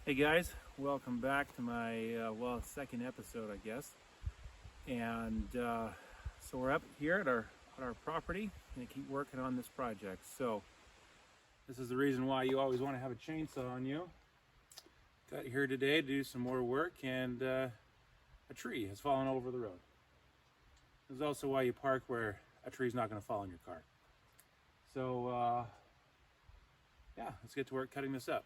Hey guys, welcome back to my second episode, I guess. And so we're up here at our property and keep working on this project. So this is the reason why you always want to have a chainsaw on you. Got here today to do some more work, and a tree has fallen over the road. This is also why you park where a tree's not going to fall in your car. So yeah, let's get to work cutting this up.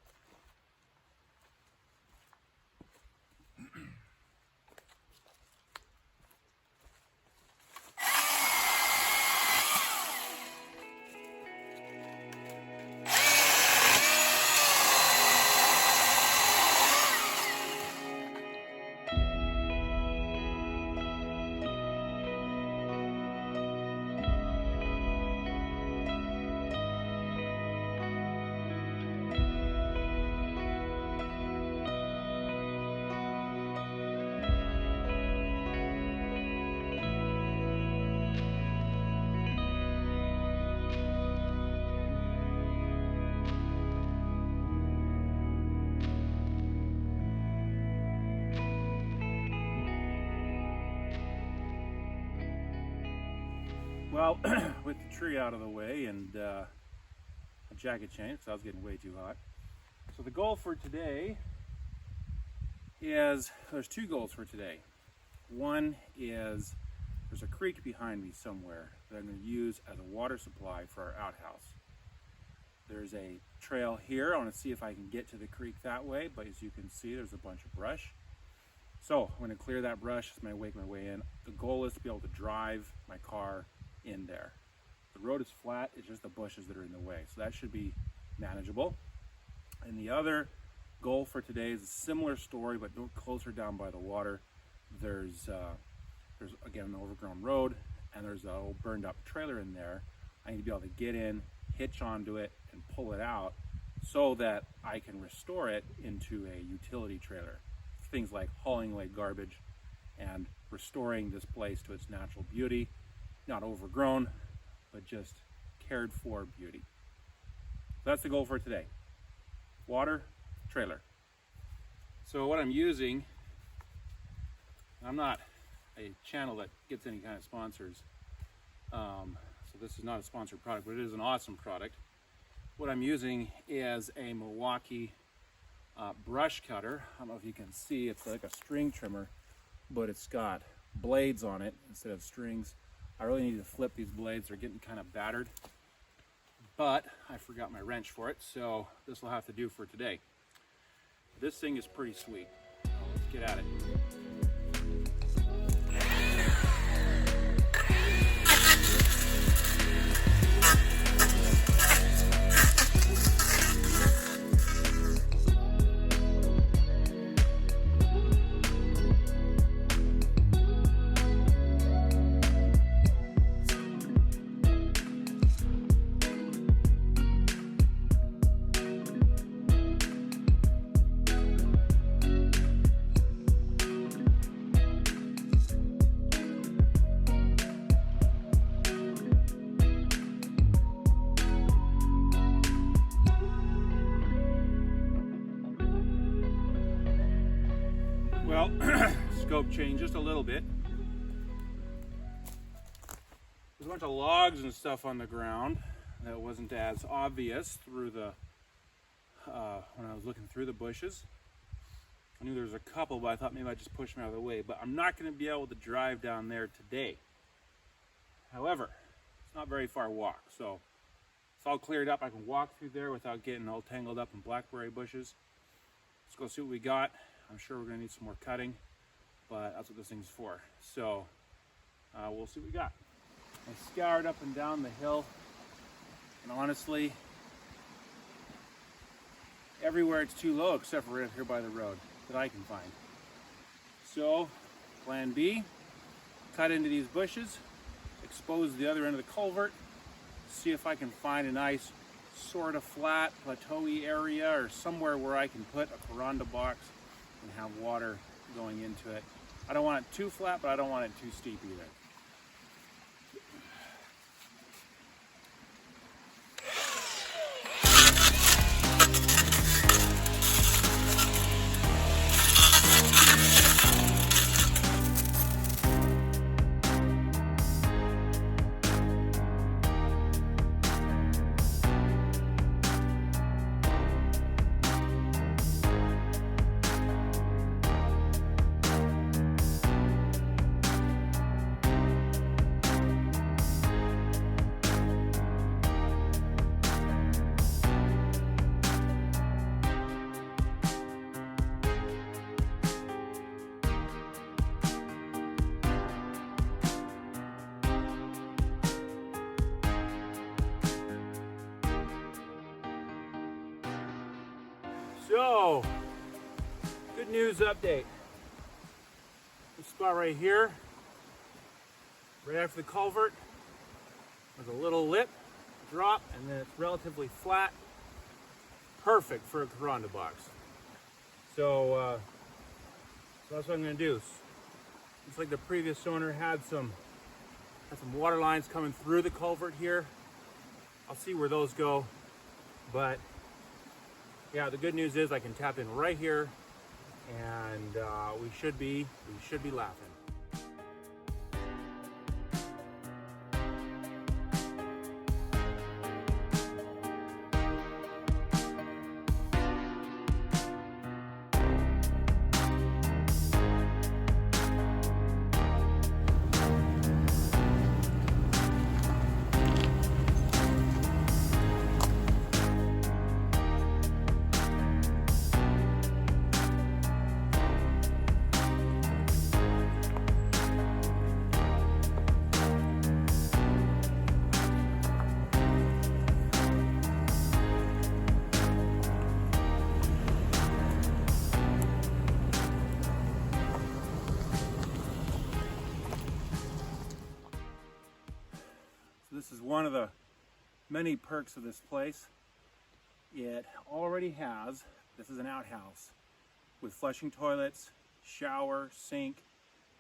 Well, with the tree out of the way and a jacket chain, because I was getting way too hot. So the goal for today is, there's two goals for today. One is, there's a creek behind me somewhere that I'm going to use as a water supply for our outhouse. There's a trail here. I want to see if I can get to the creek that way, but as you can see, there's a bunch of brush. So I'm going to clear that brush. I'm going to make my way in. The goal is to be able to drive my car in there. The road is flat, it's just the bushes that are in the way, so that should be manageable. And the other goal for today is a similar story, but closer down by the water. There's again an overgrown road, and there's an old burned up trailer in there. I need to be able to get in, hitch onto it, and pull it out so that I can restore it into a utility trailer. Things like hauling away garbage and restoring this place to its natural beauty. Not overgrown, but just cared for beauty. That's the goal for today. Water, trailer. So what I'm using, I'm not a channel that gets any kind of sponsors, so this is not a sponsored product, but it is an awesome product. What I'm using is a Milwaukee brush cutter. I don't know if you can see, it's like a string trimmer, but it's got blades on it instead of strings. I really need to flip these blades, they're getting kind of battered, but I forgot my wrench for it, so this will have to do for today. This thing is pretty sweet. Let's get at it. Well, scope change just a little bit. There's a bunch of logs and stuff on the ground that wasn't as obvious through the when I was looking through the bushes. I knew there was a couple, but I thought maybe I'd just push them out of the way. But I'm not going to be able to drive down there today. However, it's not very far walk, so it's all cleared up. I can walk through there without getting all tangled up in blackberry bushes. Let's go see what we got. I'm sure we're going to need some more cutting, but that's what this thing's for. So we'll see what we got. I scoured up and down the hill, and honestly, everywhere it's too low except for right here by the road that I can find. So plan B, cut into these bushes, expose the other end of the culvert, see if I can find a nice sort of flat plateau-y area or somewhere where I can put a veranda box and have water going into it. I don't want it too flat, but I don't want it too steep either. So, good news update. This spot right here, right after the culvert, there's a little lip, drop, and then it's relatively flat. Perfect for a Caranda box. So that's what I'm going to do. Looks like the previous owner had some water lines coming through the culvert here. I'll see where those go, but yeah, the good news is I can tap in right here, and we should be laughing. This is one of the many perks of this place. It already has, this is an outhouse with flushing toilets, shower, sink.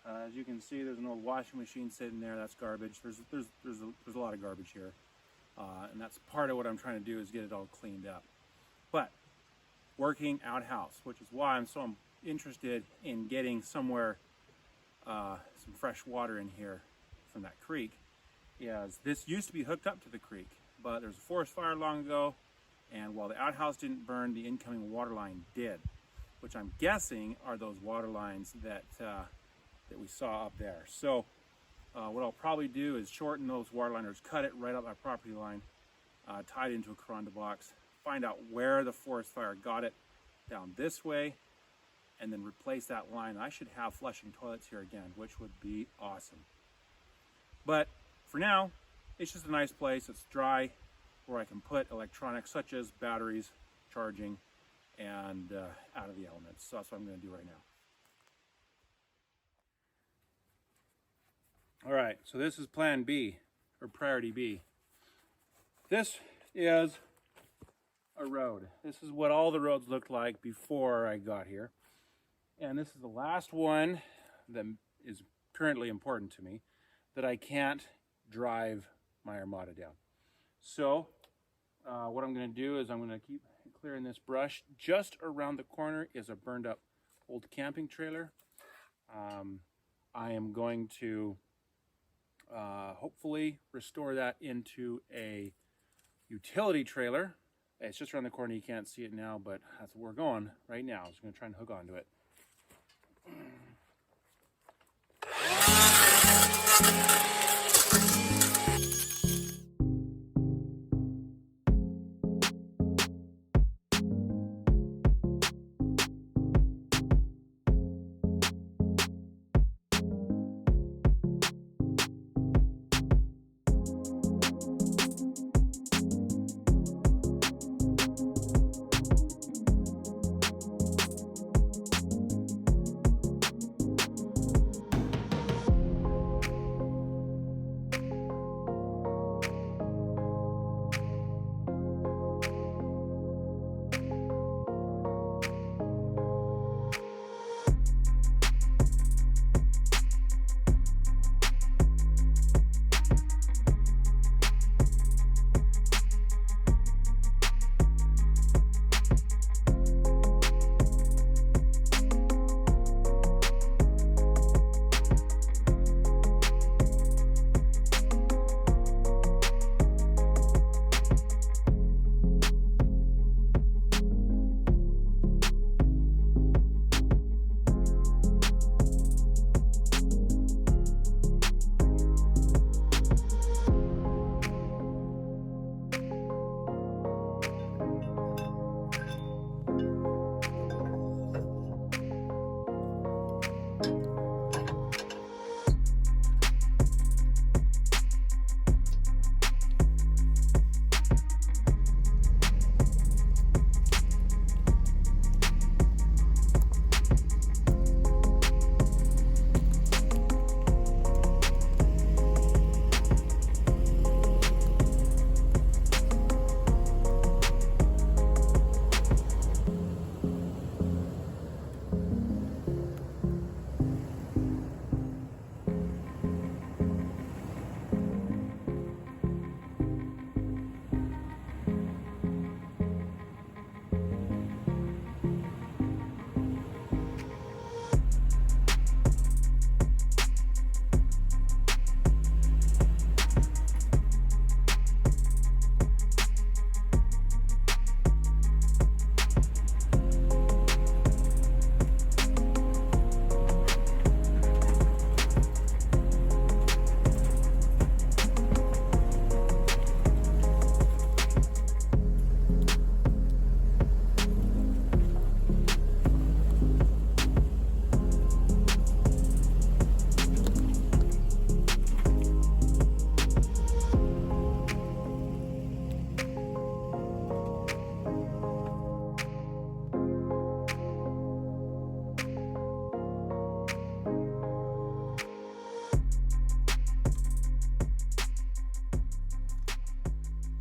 As you can see, there's an old washing machine sitting there. That's garbage. There's a lot of garbage here, and that's part of what I'm trying to do is get it all cleaned up. But working outhouse, which is why I'm so interested in getting somewhere some fresh water in here from that creek. Is this used to be hooked up to the creek, but there's a forest fire long ago, and while the outhouse didn't burn, the incoming water line did, which I'm guessing are those water lines that we saw up there. So what I'll probably do is shorten those water liners, cut it right up my property line, tie it into a Caranda box, find out where the forest fire got it down this way, and then replace that line. I should have flushing toilets here again, which would be awesome. But for now, it's just a nice place. It's dry, where I can put electronics such as batteries, charging, and out of the elements. So that's what I'm going to do right now. All right, so this is plan B, or priority B. This is a road. This is what all the roads looked like before I got here. And this is the last one that is currently important to me, that I can't drive my Armada down. So what I'm going to do is I'm going to keep clearing this brush. Just around the corner is a burned up old camping trailer. I am going to hopefully restore that into a utility trailer. It's just around the corner. You can't see it now, but that's where we're going right now. I'm just going to try and hook onto it.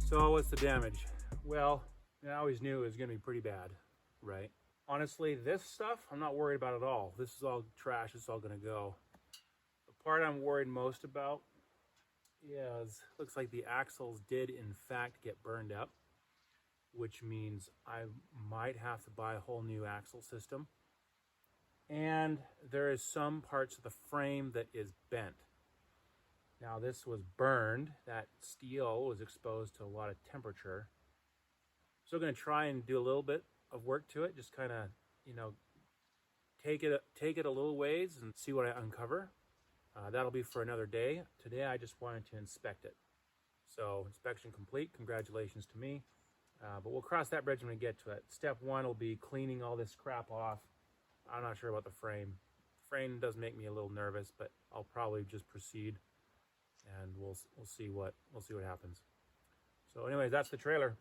So what's the damage? Well, I always knew it was gonna be pretty bad, right? Honestly, this stuff, I'm not worried about at all. This is all trash, it's all gonna go. The part I'm worried most about is, looks like the axles did in fact get burned up, which means I might have to buy a whole new axle system. And there is some parts of the frame that is bent. Now this was burned, that steel was exposed to a lot of temperature. So I'm gonna try and do a little bit of work to it, just kind of, you know, take it a little ways and see what I uncover. That'll be for another day. Today I just wanted to inspect it. So inspection complete, congratulations to me. But we'll cross that bridge when we get to it. Step one will be cleaning all this crap off. I'm not sure about the frame. The frame does make me a little nervous, but I'll probably just proceed and we'll see what happens. So anyways, that's the trailer.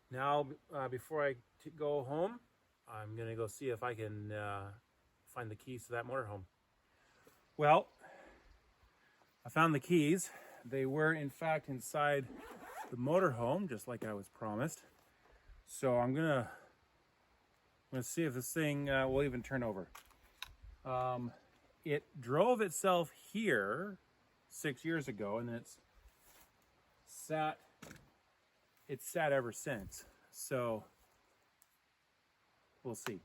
Now, before I go home, I'm gonna go see if I can find the keys to that motorhome. Well, I found the keys. They were in fact inside the motorhome, just like I was promised. So I'm gonna see if this thing will even turn over. It drove itself here 6 years ago, and it's sat ever since. So we'll see.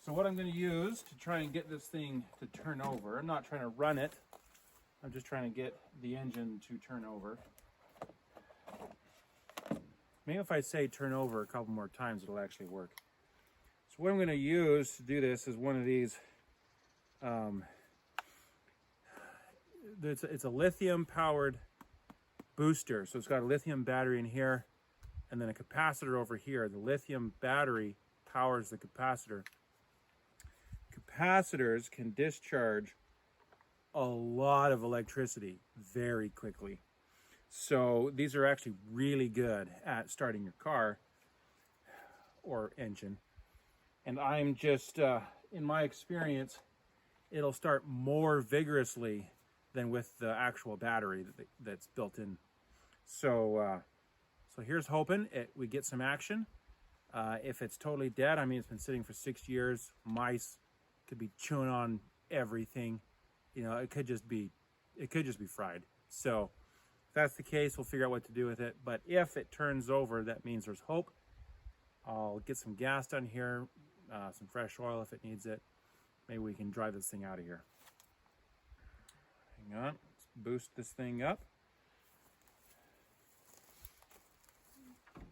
So what I'm going to use to try and get this thing to turn over, I'm not trying to run it, I'm just trying to get the engine to turn over. Maybe if I say turn over a couple more times, it'll actually work. So what I'm going to use to do this is one of these, it's a lithium powered booster. So it's got a lithium battery in here and then a capacitor over here. The lithium battery powers the capacitor. Capacitors can discharge a lot of electricity very quickly. So these are actually really good at starting your car or engine. And I'm just, in my experience, it'll start more vigorously than with the actual battery that's built in. So, so here's hoping we get some action. If it's totally dead, I mean, it's been sitting for 6 years. Mice could be chewing on everything. You know, it could just be fried. So if that's the case, we'll figure out what to do with it. But if it turns over, that means there's hope. I'll get some gas down here, some fresh oil if it needs it. Maybe we can drive this thing out of here. Hang on, let's boost this thing up.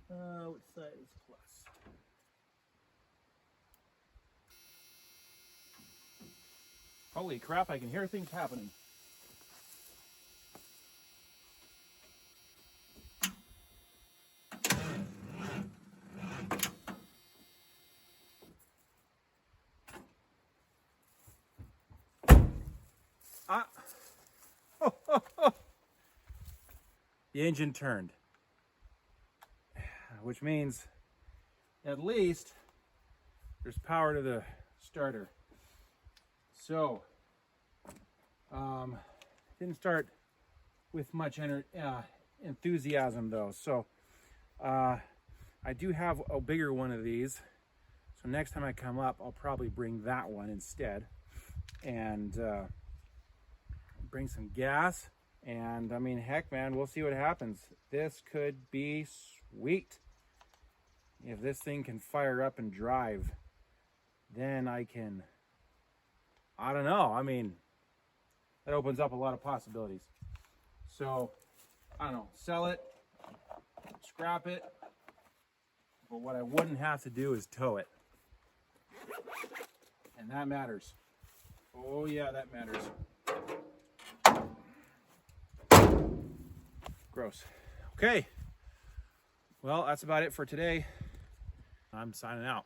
Which side is plus? Holy crap, I can hear things happening. The engine turned, which means at least there's power to the starter. So, didn't start with much enthusiasm though. So, I do have a bigger one of these. So next time I come up, I'll probably bring that one instead, and bring some gas. And I mean, heck, man, we'll see what happens. This could be sweet. If this thing can fire up and drive, then I don't know. I mean, that opens up a lot of possibilities. So, I don't know, sell it, scrap it. But what I wouldn't have to do is tow it. And that matters. Oh yeah, that matters. Gross. Okay. Well, that's about it for today. I'm signing out.